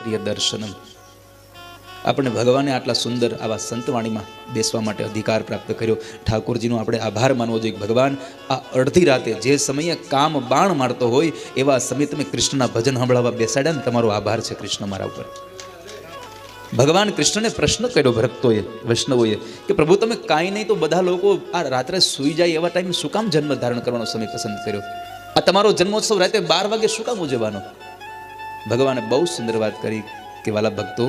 પ્રિય દર્શનમ. આપણે ભગવાને આટલા સુંદર આવા સંતવાણીમાં બેસવા માટે અધિકાર પ્રાપ્ત કર્યો. ઠાકોરજીનો આપણે આભાર માનવો જોઈએ. ભગવાન આ અડધી રાતે જે સમયે કામ બાણ મારતો હોય એવા સમયે તમે કૃષ્ણના ભજન સંભળાવવા બેસાડ્યા ને, તમારો આભાર છે કૃષ્ણ મારા ઉપર. ભગવાન કૃષ્ણને પ્રશ્ન કર્યો ભક્તોએ, વૈષ્ણવોએ, કે પ્રભુ તમે કાંઈ નહીં તો બધા લોકો આ રાત્રે સૂઈ જાય એવા ટાઈમે શું કામ જન્મ ધારણ કરવાનો સમય પસંદ કર્યો? આ તમારો જન્મોત્સવ રાતે 12 વાગે શું કામ ઉજવવાનો? ભગવાને બહુ સુંદર વાત કરી કે વાલા ભક્તો,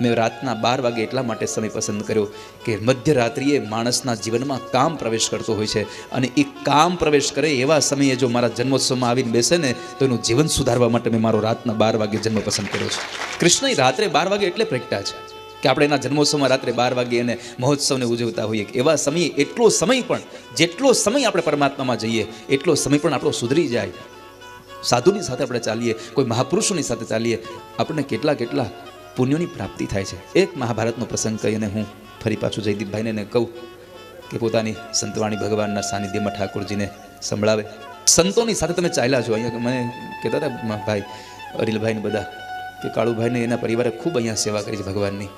મેં રાતના 12 વાગે એટલા માટે સમય પસંદ કર્યો કે મધ્યરાત્રિએ માણસના જીવનમાં કામ પ્રવેશ કરતો હોય છે, અને એ કામ પ્રવેશ કરે એવા સમયે જો મારા જન્મોત્સવમાં આવીને બેસે ને તો એનું જીવન સુધારવા માટે મેં મારો રાતના 12 વાગે જન્મ પસંદ કર્યો છે. કૃષ્ણ રાત્રે 12 વાગે એટલે પ્રગટ્યા છે કે આપણે એના જન્મોત્સવમાં રાત્રે 12 વાગે એને મહોત્સવને ઉજવતા હોઈએ. એવા સમયે એટલો સમય પણ, જેટલો સમય આપણે પરમાત્મામાં જઈએ એટલો સમય પણ આપણો સુધરી જાય. સાધુની સાથે આપણે ચાલીએ, કોઈ મહાપુરુષોની સાથે ચાલીએ, આપણને કેટલા કેટલા પુણ્યોની પ્રાપ્તિ થાય છે. એક મહાભારતનો પ્રસંગ કહીને હું ફરી પાછું જયદીપભાઈને કહું કે પોતાની સંતવાણી ભગવાનના સાનિધ્યમાં ઠાકોરજીને સંભળાવે. સંતોની સાથે તમે ચાલ્યા છો. અહીંયા મને કહેતા હતા ભાઈ અરિલભાઈને બધા કે કાળુભાઈને એના પરિવારે ખૂબ અહીંયા સેવા કરી છે ભગવાનની,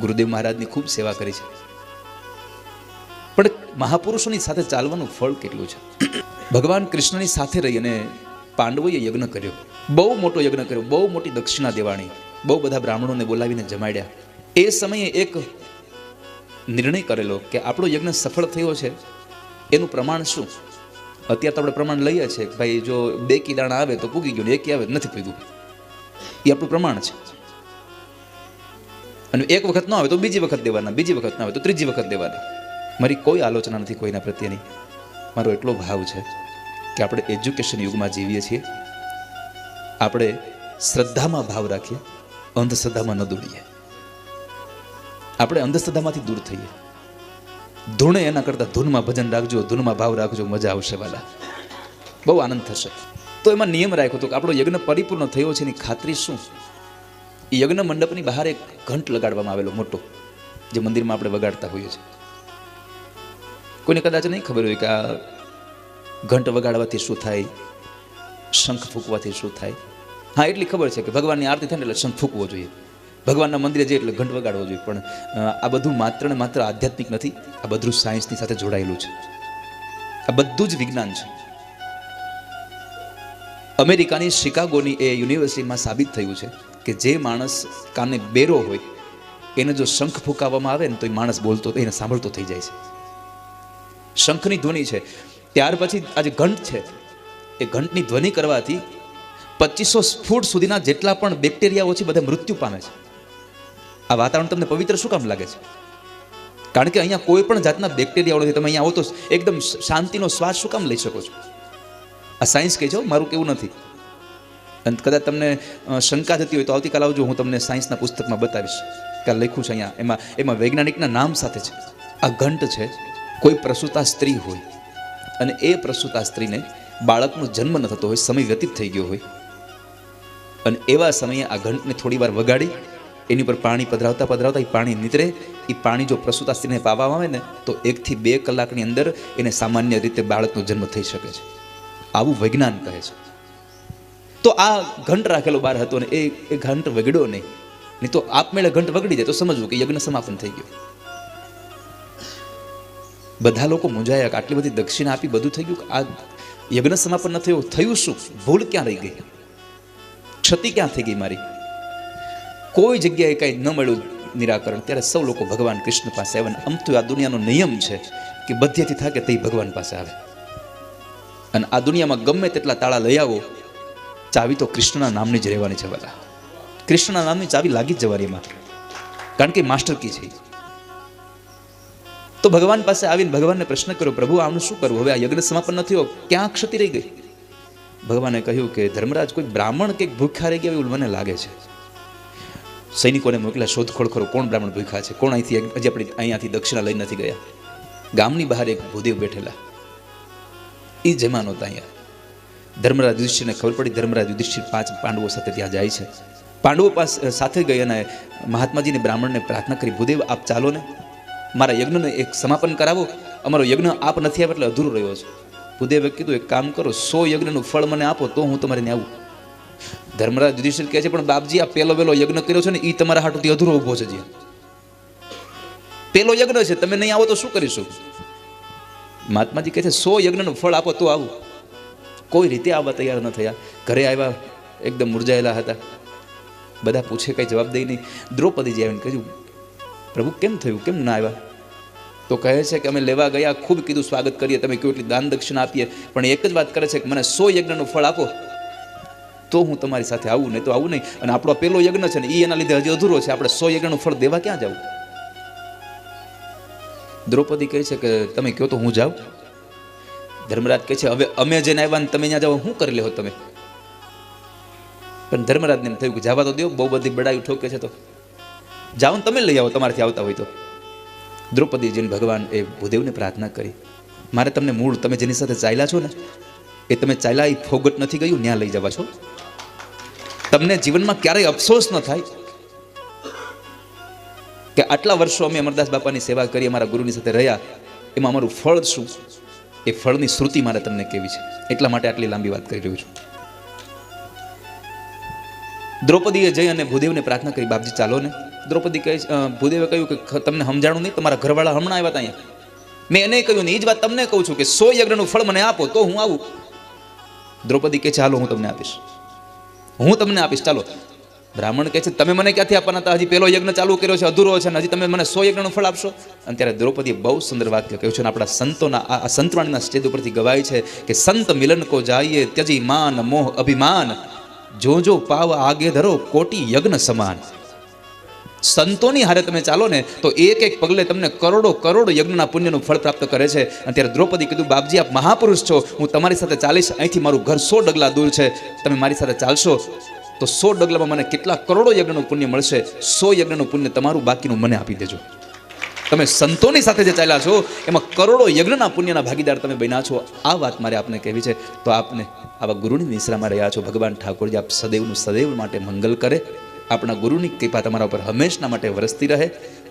ગુરુદેવ મહારાજની ખૂબ સેવા કરી છે. પણ મહાપુરુષોની સાથે ચાલવાનું ફળ કેટલું છે. ભગવાન કૃષ્ણની સાથે રહી અને પાંડવોએ યજ્ઞ કર્યો, બહુ મોટો યજ્ઞ કર્યો, બહુ મોટી દક્ષિણા દેવાણી, બહુ બધા બ્રાહ્મણોને બોલાવીને જમાડ્યા. એ સમયે એક નિર્ણય કરેલો કે આપણો યજ્ઞ સફળ થયો છે એનું પ્રમાણ શું? અત્યારે તો આપણે પ્રમાણ લઈએ છીએ કે ભાઈ જો 2 કી દાણા આવે તો પૂગી ગયું, 1 કી આવે નથી પૂગ્યું, એ આપણું પ્રમાણ છે. અને એક વખત ન આવે તો બીજી વખત દેવાના, બીજી વખત ન આવે તો ત્રીજી વખત દેવાના. મારી કોઈ આલોચના નથી કોઈના પ્રત્યેની. મારો એટલો ભાવ છે કે આપણે એજ્યુકેશન યુગમાં જીવીએ છીએ. આપણે શ્રદ્ધામાં ભાવ રાખીએ, અંધશ્રદ્ધામાં ન દોડીએ. આપણે અંધશ્રદ્ધામાંથી દૂર થઈએ. ધૂણે એના કરતાં ધૂનમાં ભજન રાખજો, ધૂનમાં ભાવ રાખજો, મજા આવશે વાલા, બહુ આનંદ થશે. તો એમાં નિયમ રાખ્યો હતો કે આપણો યજ્ઞ પરિપૂર્ણ થયો છે એની ખાતરી શું? એ યજ્ઞ મંડપની બહાર એક ઘંટ લગાડવામાં આવેલો મોટો, જે મંદિરમાં આપણે વગાડતા હોઈએ છીએ. કોઈને કદાચ નહીં ખબર હોય કે આ ઘંટ વગાડવાથી શું થાય, શંખ ફૂંકવાથી શું થાય. હા, એટલી ખબર છે કે ભગવાનની આરતી થાય ને એટલે શંખ ફૂંકવો જોઈએ, ભગવાનના મંદિરે જઈએ એટલે ઘંટ વગાડવો જોઈએ. પણ આ બધું માત્ર ને માત્ર આધ્યાત્મિક નથી, આ બધું સાયન્સની સાથે જોડાયેલું છે. આ બધું જ વિજ્ઞાન છે. અમેરિકાની શિકાગોની એ યુનિવર્સિટીમાં સાબિત થયું છે કે જે માણસ કાને બેરો હોય એને જો શંખ ફૂંકાવવામાં આવે ને તો એ માણસ બોલતો, એને સાંભળતો થઈ જાય છે. શંખની ધ્વનિ છે. ત્યાર પછી આ જે ઘંટ છે એ ઘંટની ધ્વનિ કરવાથી 2500 ફૂટ સુધીના જેટલા પણ બેક્ટેરિયાઓ છે બધા મૃત્યુ પામે છે. આ વાતાવરણ તમને પવિત્ર શું કામ લાગે છે? કારણ કે અહીંયા કોઈ પણ જાતના બેક્ટેરિયાઓ નથી. તમે અહીંયા આવો તો એકદમ શાંતિનો શ્વાસ શું કામ લઈ શકો છો? આ સાયન્સ કહે છે, મારું કેવું નથી. અને કદાચ તમને શંકા થતી હોય તો આવતીકાલ આવજો, હું તમને સાયન્સના પુસ્તકમાં બતાવીશ કે લખ્યું છે અહીંયા. એમાં વૈજ્ઞાનિકના નામ સાથે છે. આ ઘંટ છે. કોઈ પ્રસૂતા સ્ત્રી હોય અને એ પ્રસૂતા સ્ત્રીને બાળકનો જન્મ ન થતો હોય, સમય વ્યતીત થઈ ગયો હોય, અને એવા સમયે આ ઘંટને થોડી વાર વગાડી એની પર પાણી પધરાવતા પધરાવતા એ પાણી નીતરે. એ પાણી જો પ્રસૂતા સ્ત્રીને પાવામાં આવે ને તો 1 થી 2 કલાકની અંદર એને સામાન્ય રીતે બાળકનો જન્મ થઈ શકે છે. આવું વિજ્ઞાન કહે છે. તો આ ઘંટ રાખેલો બહાર હતો ને એ ઘંટ વગડ્યો નહીં તો આપમેળે ઘંટ વગડી જાય તો સમજવું કે યજ્ઞ સમાપન થઈ ગયું. બધા લોકો મૂંઝાયા કે આટલી બધી દક્ષિણા આપી, બધું થઈ ગયું, આ યજ્ઞ સમાપન ન થયું, થયું શું? ભૂલ ક્યાં રહી ગઈ? ક્ષતિ ક્યાં થઈ ગઈ મારી? કોઈ જગ્યાએ કંઈ ન મળ્યું નિરાકરણ. ત્યારે સૌ લોકો ભગવાન કૃષ્ણ પાસે આવ્યા. આમ તો આ દુનિયાનો નિયમ છે કે બધેથી થાકે તે ભગવાન પાસે આવે. અને આ દુનિયામાં ગમે તેટલા તાળા લઈ આવો, ચાવી તો કૃષ્ણના નામની જ રહેવાની છે બધા. કૃષ્ણના નામની ચાવી લાગી જ જવાની એમાં, કારણ કે માસ્ટર કી છે. તો ભગવાન પાસે આવીને ભગવાનને પ્રશ્ન કર્યો, પ્રભુ આનું શું કરવું? હવે આ યજ્ઞ સમાપન ન થયો, ક્યાં ક્ષતિ રહી ગઈ? ભગવાને કહ્યું કે ધર્મરાજ, કોઈ બ્રાહ્મણ કે ભૂખ્યા રહી ગયા એવું મને લાગે છે. સૈનિકોને મોકલ્યા, શોધખોળ કરો, કોણ બ્રાહ્મણ ભૂખ્યા છે, કોણ અહીંથી હજી આપણે અહીંયાથી દક્ષિણા લઈ નથી ગયા. ગામની બહાર એક ભૂદેવ બેઠેલા, એ જમાનો હતા અહીંયા. ધર્મરાજ યુધિષ્ઠિરને ખબર પડી. ધર્મરાજ યુધિષ્ઠિર 5 પાંડવો સાથે ત્યાં જાય છે. પાંડવો સાથે ગઈ અને મહાત્માજીને બ્રાહ્મણને પ્રાર્થના કરી, ભૂદેવ આપ ચાલો ને, મારા યજ્ઞને એક સમાપન કરાવો, અમારો યજ્ઞ આપ નથી આવે એટલે અધૂરો રહ્યો છે. ભૂદેવે કીધું, એક કામ કરો, 100 યજ્ઞનું ફળ મને આપો તો હું તમારે ત્યાં આવું. ધર્મરાજ યુધિષ્ઠિર કહે છે પણ બાપજી આ પેલો યજ્ઞ કર્યો છે ને એ તમારા હાટુથી અધૂરો ઊભો છે. જે પેલો યજ્ઞ છે, તમે નહીં આવો તો શું કરીશું? મહાત્માજી કહે છે 100 યજ્ઞનું ફળ આપો તો આવું. કોઈ રીતે આવવા તૈયાર ન થયા. ઘરે આવ્યા એકદમ મુરઝાયેલા હતા. બધા પૂછે કંઈ જવાબ દઈ નહીં. દ્રૌપદીજી આવીને કહ્યું પ્રભુ કેમ થયું, કેમ ના આવ્યા? તો કહે છે કે અમે લેવા ગયા, ખૂબ કીધું સ્વાગત કરીએ, તમે કહ્યું એટલી દાન દક્ષિણા આપીએ, પણ એક જ વાત કરે છે કે મને 100 યજ્ઞનું ફળ આપો તો હું તમારી સાથે આવું, નહીં તો આવું નહીં. અને આપણો પેલો યજ્ઞ છે ને એ એના લીધે હજી અધૂરો છે, આપણે 100 યજ્ઞનું ફળ દેવા ક્યાં જવું? દ્રૌપદી કહે છે કે તમે કહો તો હું જાઉં. ધર્મરાજ કહે છે હવે અમે જઈને આવ્યા ને તમે ત્યાં જાઓ, શું કરી લેવો તમે? પણ ધર્મરાજને એમ થયું કે જવા તો દો, બહુ બધી બડાઈ ઠોકે છે, તો જાઓ ને તમે લઈ આવો તમારાથી આવતા હોય તો. દ્રૌપદીજીને ભગવાન એ ભૂદેવને પ્રાર્થના કરી, મારે તમને મૂળ તમે જેની સાથે ચાલ્યા છો ને એ તમે ચાલ્યા એ ફોગટ નથી ગયું, ત્યાં લઈ જવા છો. તમને જીવનમાં ક્યારેય અફસોસ ન થાય કે આટલા વર્ષો અમે અમરદાસ બાપાની સેવા કરી, અમારા ગુરુની સાથે રહ્યા, એમાં અમારું ફળ શું? એ ફળની શ્રુતિ મારે તમને કેવી છે, એટલા માટે આટલી લાંબી વાત કરી રહ્યો છું. દ્રૌપદીએ જઈ અને ભૂદેવને પ્રાર્થના કરી, બાપજી ચાલો ને. દ્રૌપદી કહે, ભૂદેવે કહ્યું કે તમને સમજાણું નહીં, તમારા ઘરવાળા હમણાં આવ્યા હતા અહીંયા, મેં એને કહ્યું ને એ જ વાત તમને કહું છું કે 100 યજ્ઞનું ફળ મને આપો તો હું આવું. દ્રૌપદી કહે ચાલો હું તમને આપીશ, હું તમને આપીશ, ચાલો. બ્રાહ્મણ કહે છે તમે મને ક્યાંથી આપવાના હતા? હજી પેલો યજ્ઞ ચાલુ કર્યો છે, અધૂરો છે, હજી તમે મને 100 યજ્ઞનું ફળ આપશો? અને ત્યારે દ્રૌપદીએ બહુ સુંદર વાક્ય કહ્યું છે, અને આપણા સંતોના આ સંતવાણીના સ્ટેજ ઉપરથી ગવાય છે કે સંત મિલન કો જાઈએ ત્યજી માન મોહ અભિમાન, જો જો પાવ આગે ધરો કોટી યજ્ઞ સમાન. સંતોની હારે તમે ચાલો ને તો એક એક પગલે તમને કરોડો યજ્ઞના પુણ્યનું ફળ પ્રાપ્ત કરે છે. અને ત્યારે દ્રૌપદી કીધું બાપજી આપ મહાપુરુષ છો, હું તમારી સાથે ચાલીશ, અહીંથી મારું ઘર 100 ડગલા દૂર છે, તમે મારી સાથે ચાલશો તો 100 ડગલામાં મને કેટલા કરોડો યજ્ઞનું પુણ્ય મળશે, 100 યજ્ઞનું પુણ્ય તમારું બાકીનું મને આપી દેજો. તમે સંતોની સાથે જે ચાલ્યા છો એમાં કરોડો યજ્ઞના પુણ્યના ભાગીદાર તમે બન્યા છો. આ વાત મારે આપને કહેવી છે. તો આપને આવા ગુરુની નિશ્રામાં રહ્યા છો, ભગવાન ઠાકોરજી આપ સદૈવનું સદૈવ માટે મંગલ કરે. આપણા ગુરુની કૃપા તમારા ઉપર હંમેશના માટે વરસતી રહે.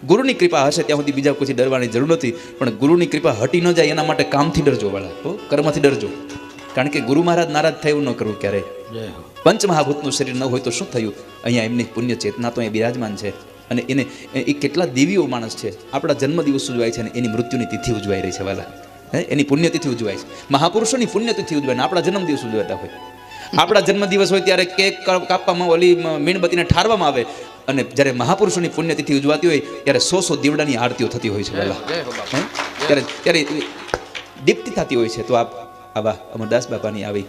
ગુરુની કૃપા હશે ત્યાં સુધી બીજા કોઈ ડરવાની જરૂર નથી, પણ ગુરુની કૃપા હટી ન જાય એના માટે કામથી ડરજો વાળા, કર્મથી ડરજો. કારણ કે ગુરુ મહારાજ નારાજ થાય એવું ન કરવું ક્યારેય. પંચમહાભૂતનું શરીર ન હોય તો શું થયું? અહીંયા એમની પુણ્ય ચેતના તો અહીંયા બિરાજમાન છે, અને એને એ કેટલા દિવ્યો માણસ છે. આપણા જન્મદિવસ ઉજવાય છે અને એની મૃત્યુની તિથિ ઉજવાઈ રહી છે વાલા, એની પુણ્યતિથિ ઉજવાય છે. મહાપુરુષોની પુણ્યતિથિ ઉજવાય, આપણા જન્મદિવસ ઉજવાતા હોય. આપણા જન્મદિવસ હોય ત્યારે કેક કાપવામાં, ઓલી મીણબત્તીને ઠારવામાં આવે, અને જ્યારે મહાપુરુષોની પુણ્યતિથિ ઉજવાતી હોય ત્યારે 100 દીવડાની આરતીઓ થતી હોય છે વાલા, ત્યારે દીપ્તિ થતી હોય છે. તો આપ આવા અમરદાસ બાપાની આવી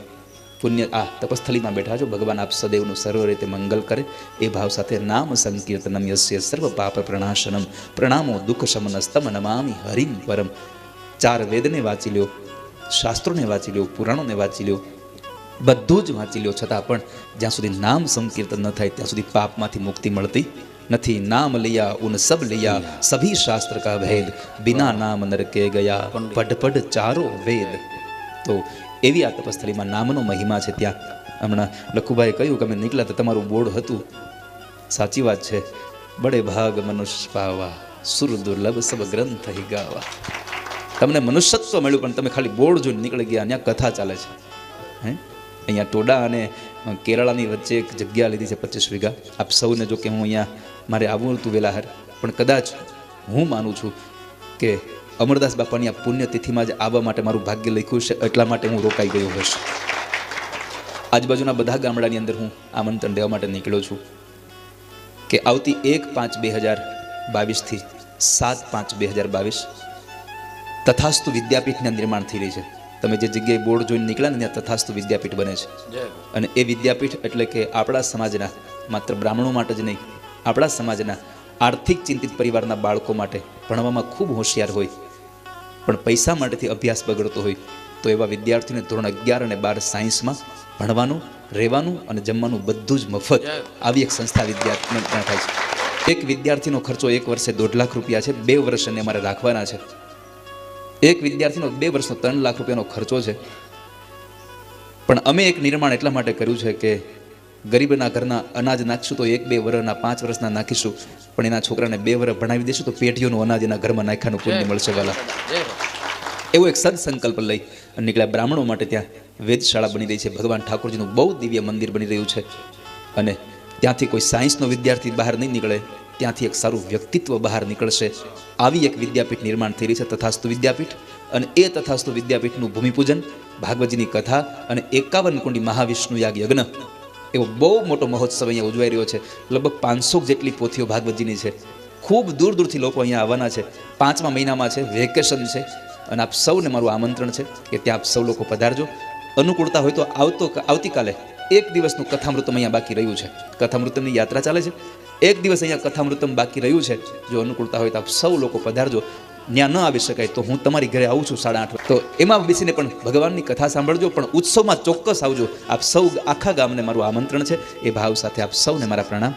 પુણ્ય આ તપસ્થલીમાં બેઠા છો, ભગવાન આપ સદૈવનું સર્વ રીતે મંગલ કરે એ ભાવ સાથે નામ સંકીર્તનમ યસ્ય સર્વ પાપ પ્રણાશનમ પ્રણામો દુઃખ શમનસ્તમ નમામિ હરિમ પરમ. 4 વેદને વાંચી લ્યો, શાસ્ત્રોને વાંચી લ્યો, પુરાણોને વાંચી લ્યો, બધું જ વાંચી લ્યો, છતાં પણ જ્યાં સુધી નામ સંકીર્તન ન થાય ત્યાં સુધી પાપમાંથી મુક્તિ મળતી નથી. નામ લિયા ઉન સબ લિયા સભી શાસ્ત્ર કા ભેદ, બિના નામ નરકે ગયા પઢ પઢ ચારો વેદ. તો એવી આ તપસ્થળીમાં નામનો મહિમા છે. ત્યાં હમણાં લખુભાઈ કહ્યું કે અમે નીકળ્યા તો તમારું બોર્ડ હતું. સાચી વાત છે. બડે ભાગ મનુષ્ય પાવા સુર દુર્લભ સબ ગ્રંથ હી ગાવા. તમને મનુષ્યત્વ મળ્યું પણ તમે ખાલી બોર્ડ જોઈને નીકળી ગયા. અહીંયા કથા ચાલે છે. અહીંયા ટોડા અને કેરળાની વચ્ચે એક જગ્યા લીધી છે 25 વીઘા. આપ સૌને જો કે હું અહીંયા મારે આવવું હતું વેલાહર, પણ કદાચ હું માનું છું કે અમરદાસ બાપાની આ પુણ્યતિથિમાં જ આવવા માટે મારું ભાગ્ય લખ્યું છે, એટલા માટે હું રોકાઈ ગયો હશે. આજુબાજુના બધા ગામડાની અંદર હું આમંત્રણ દેવા માટે નીકળ્યો છું કે આવતી 1/5/2022 થી 7/5/2022 તથાસ્તુ વિદ્યાપીઠના નિર્માણ થઈ રહી છે. તમે જે જગ્યાએ બોર્ડ જોઈને નીકળ્યા ને ત્યાં તથાસ્તુ વિદ્યાપીઠ બને છે. અને એ વિદ્યાપીઠ એટલે કે આપણા સમાજના, માત્ર બ્રાહ્મણો માટે જ નહીં, આપણા સમાજના આર્થિક ચિંતિત પરિવારના બાળકો માટે ભણવામાં ખૂબ હોશિયાર હોય પણ પૈસા માટેથી અભ્યાસ બગડતો હોય તો એવા વિદ્યાર્થીઓને ધોરણ 11 અને 12 સાયન્સમાં ભણવાનું, રહેવાનું અને જમવાનું બધું જ મફત આવી એક સંસ્થા વિદ્યાર્થીને ત્યાં થાય છે. એક વિદ્યાર્થીનો ખર્ચો એક વર્ષે 1.5 લાખ રૂપિયા છે. 2 વર્ષ એને અમારે રાખવાના છે. એક વિદ્યાર્થીનો 2 વર્ષનો 3 લાખ રૂપિયાનો ખર્ચો છે. પણ અમે એક નિર્માણ એટલા માટે કર્યું છે કે ગરીબના ઘરના અનાજ નાખશું તો 1-2 વર્ષના 5 વર્ષના નાખીશું, પણ એના છોકરાને 2 વર્ષ ભણાવી દેશું તો પેઢીઓનું અનાજ એના ઘરમાં નાખ્યાનું પુણ્ય મળશે વાલા. એવો એક સદ સંકલ્પ લઈ નીકળ્યા. બ્રાહ્મણો માટે ત્યાં વેધશાળા બની રહી છે, ભગવાન ઠાકોરજીનું બહુ દિવ્ય મંદિર બની રહ્યું છે. અને ત્યાંથી કોઈ સાયન્સનો વિદ્યાર્થી બહાર નહીં નીકળે, ત્યાંથી એક સારું વ્યક્તિત્વ બહાર નીકળશે. આવી એક વિદ્યાપીઠ નિર્માણ થઈ રહી છે, તથાસ્તુ વિદ્યાપીઠ. અને એ તથાસ્તુ વિદ્યાપીઠનું ભૂમિપૂજન, ભાગવતજીની કથા અને 51 કુંડી મહાવિષ્ણુ યાગ યજ્ઞ, એવો બહુ મોટો મહોત્સવ અહીંયા ઉજવાઈ રહ્યો છે. લગભગ 500 જેટલી પોથીઓ ભાગવતજીની છે. ખૂબ દૂર દૂરથી લોકો અહીંયા આવવાના છે. 5મા મહિનામાં છે, વેકેશન છે. અને આપ સૌને મારું આમંત્રણ છે કે ત્યાં આપ સૌ લોકો પધારજો. અનુકૂળતા હોય તો આવતીકાલે એક દિવસનું કથામૃતમ અહીંયા બાકી રહ્યું છે. કથામૃતમની યાત્રા ચાલે છે. એક દિવસ અહીંયા કથામૃતમ બાકી રહ્યું છે. જો અનુકૂળતા હોય તો આપ સૌ લોકો પધારજો. ત્યાં ન આવી શકાય તો હું તમારી ઘરે આવું છું 8:30. તો એમાં બેસીને પણ ભગવાનની કથા સાંભળજો, પણ ઉત્સવમાં ચોક્કસ આવજો. આપ સૌ આખા ગામને મારું આમંત્રણ છે. એ ભાવ સાથે આપ સૌને મારા પ્રણામ.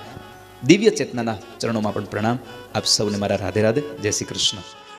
દિવ્ય ચેતનાના ચરણોમાં પણ પ્રણામ. આપ સૌને મારા રાધે રાધે. જય શ્રી કૃષ્ણ.